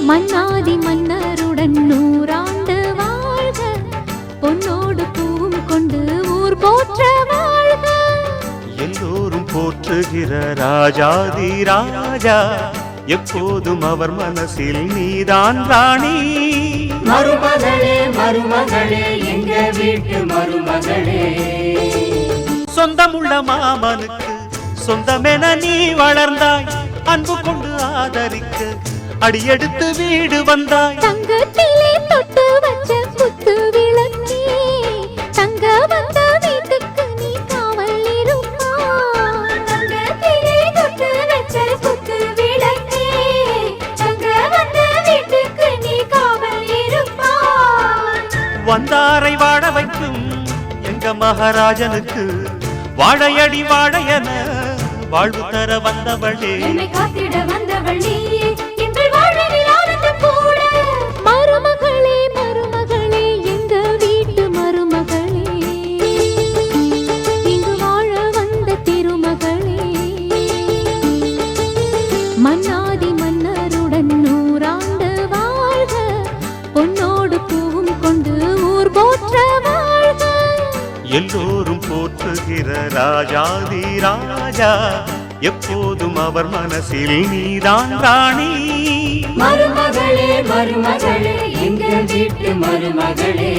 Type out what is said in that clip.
மன்னாதி மன்னருடன் நூறாண்டு வாழ்க, பொன்னோடு பூவும் கொண்டு ஊர் போற்ற வாழ்க. எல்லோரும் போற்றுகிற ராஜாதி ராஜா, எப்போதும் அவர் மனசில் நீதான் ராணி. மருமகளே மருமகளே எங்க வீட்டு மருமகளே, சொந்தமுள்ள மாமனுக்கு சொந்தமென நீ வளர்ந்தாய், அன்பு கொண்டு ஆதரிக்க அடியெடுத்து வீடு வந்தாய். தங்கத்திலே தொட்டு வச்ச குத்து விளக்கே, தங்க வந்த வீட்டுக்கு நீ காவல் இருப்பாய். தங்கத்திலே தொட்டு வச்ச குத்து விளக்கே, தங்க வந்த வீட்டுக்கு நீ காவல் இருப்பாய். வந்தாரை வாழ வைக்கும் எங்க மகாராஜனுக்கு வாழையடி வாழையன வாழ்வு தர வந்தவளே, என்னை காத்திட வந்தவள் நீயே, இன்று வாழ்வில் ஆனந்தம் கூட. மருமகளே மருமகளே எங்க வீட்டு மருமகளே, இங்கு வாழ வந்த திருமகளே. மன்னாதி மன்னருடன் நூறாண்டு வாழ்க, பொன்னோடு பூவும் கொண்டு ஊர் போற்ற வாழ்க. எல்லோரும் போற்றுகிற ராஜாதி ராஜா, எப்போதும் அவர் மனசில் நீதான் ராணி. மருமகளே மருமகளே எங்க வீட்டு மருமகளே.